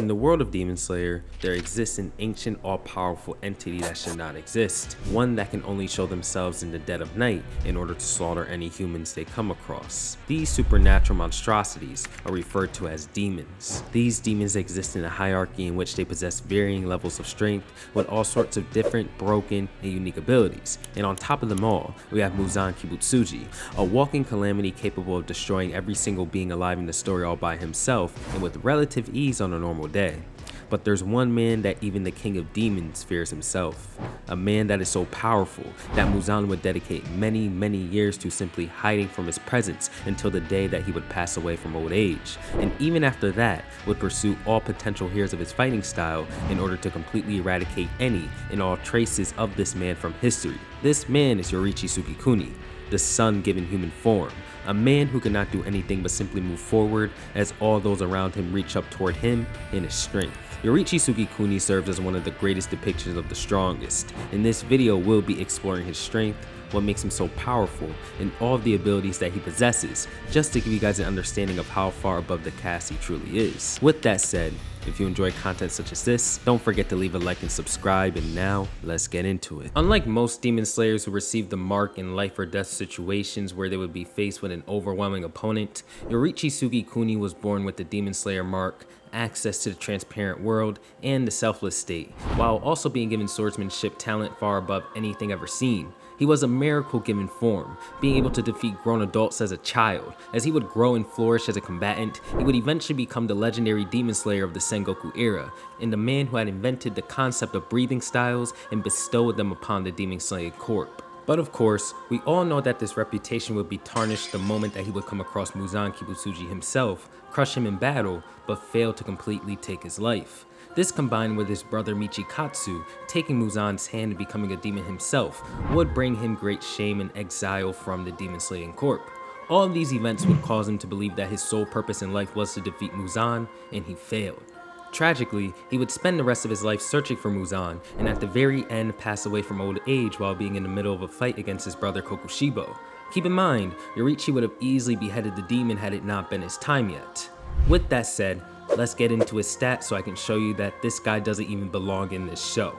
In the world of Demon Slayer, there exists an ancient, all-powerful entity that should not exist, one that can only show themselves in the dead of night in order to slaughter any humans they come across. These supernatural monstrosities are referred to as demons. These demons exist in a hierarchy in which they possess varying levels of strength with all sorts of different, broken, and unique abilities. And on top of them all, we have Muzan Kibutsuji, a walking calamity capable of destroying every single being alive in the story all by himself and with relative ease on a normal day. But there's one man that even the king of demons fears himself. A man that is so powerful that Muzan would dedicate many years to simply hiding from his presence until the day that he would pass away from old age. And even after that, would pursue all potential heroes of his fighting style in order to completely eradicate any and all traces of this man from history. This man is Yoriichi Tsugikuni, the sun given human form. A man who cannot do anything but simply move forward as all those around him reach up toward him in his strength. Yoriichi Tsugikuni serves as one of the greatest depictions of the strongest. In this video, we'll be exploring his strength, what makes him so powerful, and all of the abilities that he possesses, just to give you guys an understanding of how far above the cast he truly is. With that said, if you enjoy content such as this, don't forget to leave a like and subscribe, and now, let's get into it. Unlike most Demon Slayers who receive the mark in life or death situations where they would be faced with an overwhelming opponent, Yoriichi Tsugikuni was born with the Demon Slayer mark, access to the transparent world, and the selfless state, while also being given swordsmanship talent far above anything ever seen. He was a miracle given form, being able to defeat grown adults as a child. As he would grow and flourish as a combatant, he would eventually become the legendary Demon Slayer of the Sengoku Era, and the man who had invented the concept of breathing styles and bestowed them upon the Demon Slayer corp. But of course, we all know that this reputation would be tarnished the moment that he would come across Muzan Kibutsuji himself, crush him in battle, but fail to completely take his life. This, combined with his brother Michikatsu taking Muzan's hand and becoming a demon himself, would bring him great shame and exile from the Demon Slaying Corp. All of these events would cause him to believe that his sole purpose in life was to defeat Muzan, and he failed. Tragically, he would spend the rest of his life searching for Muzan, and at the very end pass away from old age while being in the middle of a fight against his brother Kokushibou. Keep in mind, Yoriichi would have easily beheaded the demon had it not been his time yet. With that said, let's get into his stats so I can show you that this guy doesn't even belong in this show.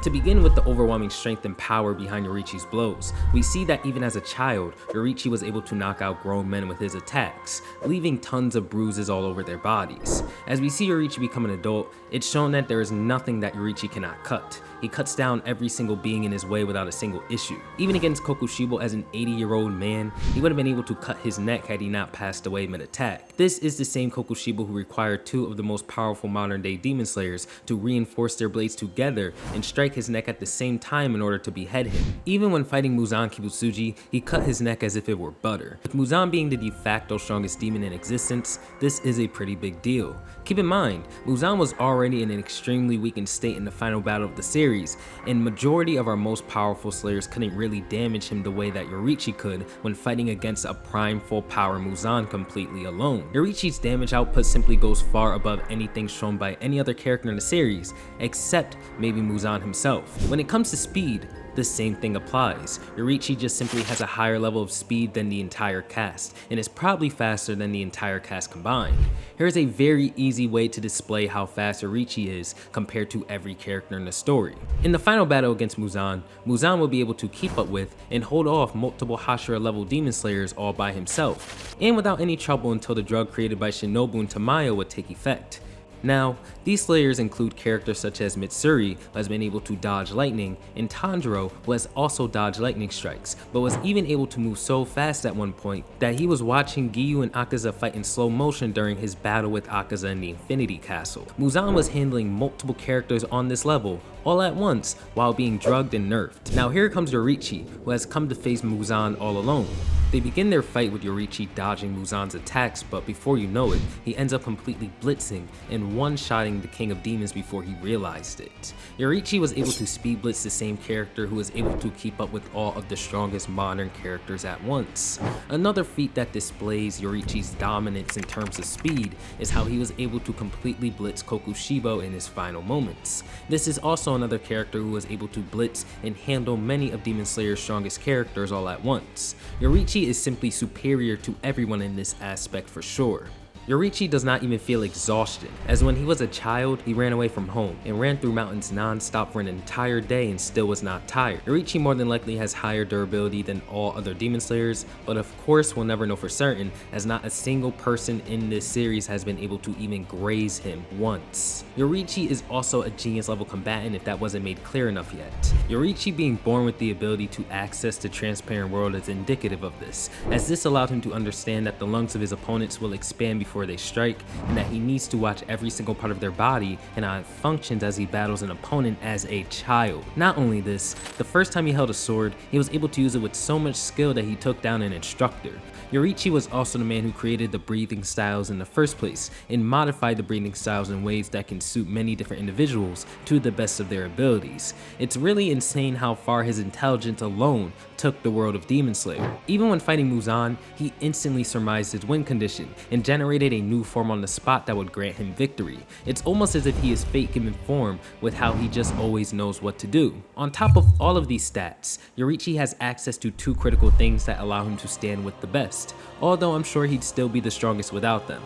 To begin with the overwhelming strength and power behind Yoriichi's blows, we see that even as a child, Yoriichi was able to knock out grown men with his attacks, leaving tons of bruises all over their bodies. As we see Yoriichi become an adult, it's shown that there is nothing that Yoriichi cannot cut. He cuts down every single being in his way without a single issue. Even against Kokushibou as an 80-year-old man, he would have been able to cut his neck had he not passed away mid-attack. This is the same Kokushibou who required two of the most powerful modern-day Demon Slayers to reinforce their blades together and strike his neck at the same time in order to behead him. Even when fighting Muzan Kibutsuji, he cut his neck as if it were butter. With Muzan being the de facto strongest demon in existence, this is a pretty big deal. Keep in mind, Muzan was already in an extremely weakened state in the final battle of the series, and majority of our most powerful slayers couldn't really damage him the way that Yoriichi could when fighting against a prime full power Muzan completely alone. Yoriichi's damage output simply goes far above anything shown by any other character in the series, except maybe Muzan himself. When it comes to speed, the same thing applies. Yoriichi just simply has a higher level of speed than the entire cast, and is probably faster than the entire cast combined. Here's a very easy way to display how fast Yoriichi is compared to every character in the story. In the final battle against Muzan, Muzan will be able to keep up with and hold off multiple Hashira level demon slayers all by himself, and without any trouble until the drug created by Shinobu and Tamayo would take effect. Now, these slayers include characters such as Mitsuri, who has been able to dodge lightning, and Tanjiro, who has also dodged lightning strikes, but was even able to move so fast at one point that he was watching Giyu and Akaza fight in slow motion during his battle with Akaza in the Infinity Castle. Muzan was handling multiple characters on this level, all at once, while being drugged and nerfed. Now here comes Yoriichi, who has come to face Muzan all alone. They begin their fight with Yoriichi dodging Muzan's attacks, but before you know it, he ends up completely blitzing and one-shotting the King of Demons before he realized it. Yoriichi was able to speed blitz the same character who was able to keep up with all of the strongest modern characters at once. Another feat that displays Yoriichi's dominance in terms of speed is how he was able to completely blitz Kokushibou in his final moments. This is also another character who was able to blitz and handle many of Demon Slayer's strongest characters all at once. Yoriichi is simply superior to everyone in this aspect for sure. Yoriichi does not even feel exhaustion, as when he was a child, he ran away from home and ran through mountains non-stop for an entire day and still was not tired. Yoriichi more than likely has higher durability than all other demon slayers, but of course we'll never know for certain, as not a single person in this series has been able to even graze him once. Yoriichi is also a genius level combatant if that wasn't made clear enough yet. Yoriichi being born with the ability to access the transparent world is indicative of this, as this allowed him to understand that the lungs of his opponents will expand before they strike, and that he needs to watch every single part of their body and how it functions as he battles an opponent as a child. Not only this, the first time he held a sword, he was able to use it with so much skill that he took down an instructor. Yoriichi was also the man who created the breathing styles in the first place, and modified the breathing styles in ways that can suit many different individuals to the best of their abilities. It's really insane how far his intelligence alone took the world of Demon Slayer. Even when fighting Muzan, he instantly surmised his win condition and generated a new form on the spot that would grant him victory. It's almost as if he is fate given form with how he just always knows what to do. On top of all of these stats, Yoriichi has access to two critical things that allow him to stand with the best, although I'm sure he'd still be the strongest without them.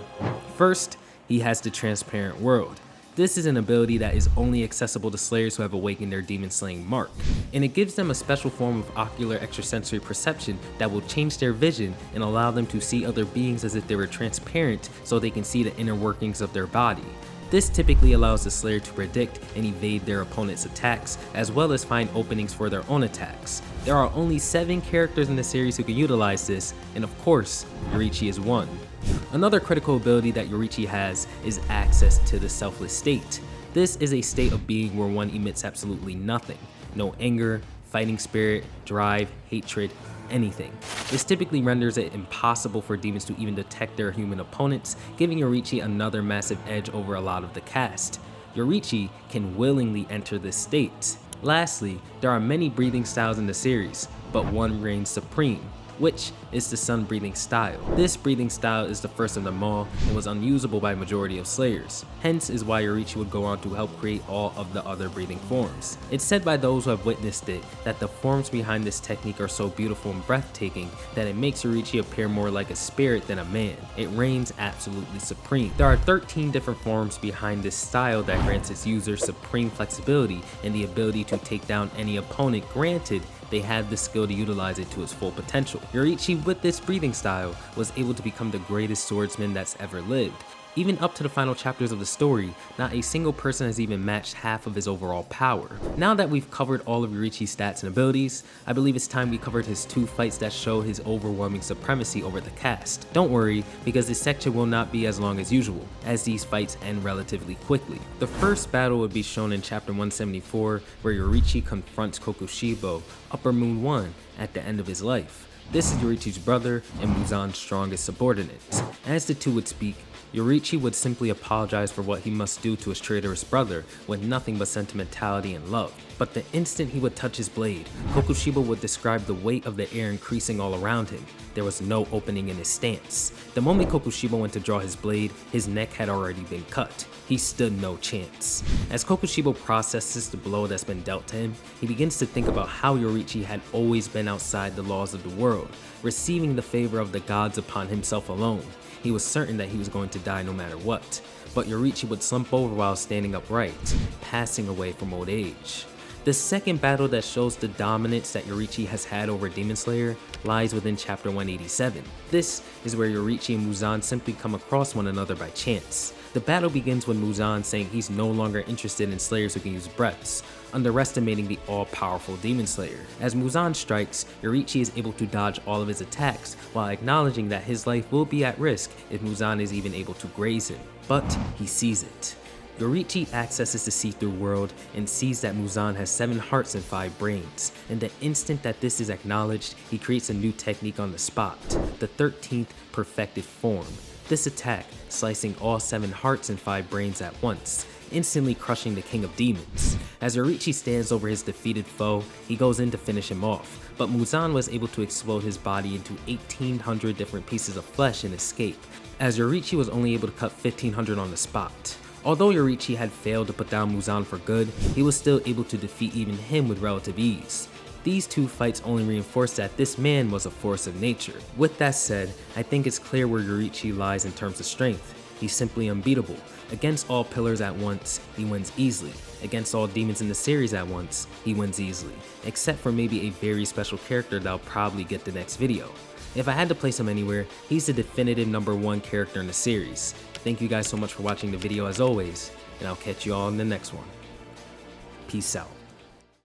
First, he has the transparent world. This is an ability that is only accessible to slayers who have awakened their demon slaying mark, and it gives them a special form of ocular extrasensory perception that will change their vision and allow them to see other beings as if they were transparent so they can see the inner workings of their body. This typically allows the slayer to predict and evade their opponent's attacks, as well as find openings for their own attacks. There are only 7 characters in the series who can utilize this, and of course, Yoriichi is one. Another critical ability that Yoriichi has is access to the selfless state. This is a state of being where one emits absolutely nothing. No anger, fighting spirit, drive, hatred, anything. This typically renders it impossible for demons to even detect their human opponents, giving Yoriichi another massive edge over a lot of the cast. Yoriichi can willingly enter this state. Lastly, there are many breathing styles in the series, but one reigns supreme, which is the sun breathing style. This breathing style is the first of them all and was unusable by majority of slayers. Hence is why Yoriichi would go on to help create all of the other breathing forms. It's said by those who have witnessed it that the forms behind this technique are so beautiful and breathtaking that it makes Yoriichi appear more like a spirit than a man. It reigns absolutely supreme. There are 13 different forms behind this style that grants its user supreme flexibility and the ability to take down any opponent, granted they have the skill to utilize it to its full potential. Yoriichi, with this breathing style, was able to become the greatest swordsman that's ever lived. Even up to the final chapters of the story, not a single person has even matched half of his overall power. Now that we've covered all of Yoriichi's stats and abilities, I believe it's time we covered his 2 fights that show his overwhelming supremacy over the cast. Don't worry, because this section will not be as long as usual, as these fights end relatively quickly. The first battle would be shown in chapter 174, where Yoriichi confronts Kokushibou, Upper Moon 1, at the end of his life. This is Yoriichi's brother and Muzan's strongest subordinate. As the two would speak, Yoriichi would simply apologize for what he must do to his traitorous brother with nothing but sentimentality and love. But the instant he would touch his blade, Kokushibou would describe the weight of the air increasing all around him. There was no opening in his stance. The moment Kokushibou went to draw his blade, his neck had already been cut. He stood no chance. As Kokushibou processes the blow that's been dealt to him, he begins to think about how Yoriichi had always been outside the laws of the world, receiving the favor of the gods upon himself alone. He was certain that he was going to die no matter what, but Yoriichi would slump over while standing upright, passing away from old age. The second battle that shows the dominance that Yoriichi has had over Demon Slayer lies within chapter 187. This is where Yoriichi and Muzan simply come across one another by chance. The battle begins with Muzan saying he's no longer interested in slayers who can use breaths, underestimating the all-powerful Demon Slayer. As Muzan strikes, Yoriichi is able to dodge all of his attacks while acknowledging that his life will be at risk if Muzan is even able to graze him. But he sees it. Yoriichi accesses the see-through world and sees that Muzan has 7 hearts and 5 brains, and the instant that this is acknowledged, he creates a new technique on the spot, the 13th perfected form. This attack, slicing all 7 hearts and 5 brains at once, instantly crushing the King of Demons. As Yoriichi stands over his defeated foe, he goes in to finish him off, but Muzan was able to explode his body into 1,800 different pieces of flesh and escape, as Yoriichi was only able to cut 1,500 on the spot. Although Yoriichi had failed to put down Muzan for good, he was still able to defeat even him with relative ease. These two fights only reinforce that this man was a force of nature. With that said, I think it's clear where Yoriichi lies in terms of strength. He's simply unbeatable. Against all pillars at once, he wins easily. Against all demons in the series at once, he wins easily. Except for maybe a very special character that'll probably get the next video. If I had to place him anywhere, he's the definitive #1 character in the series. Thank you guys so much for watching the video as always, and I'll catch you all in the next one. Peace out.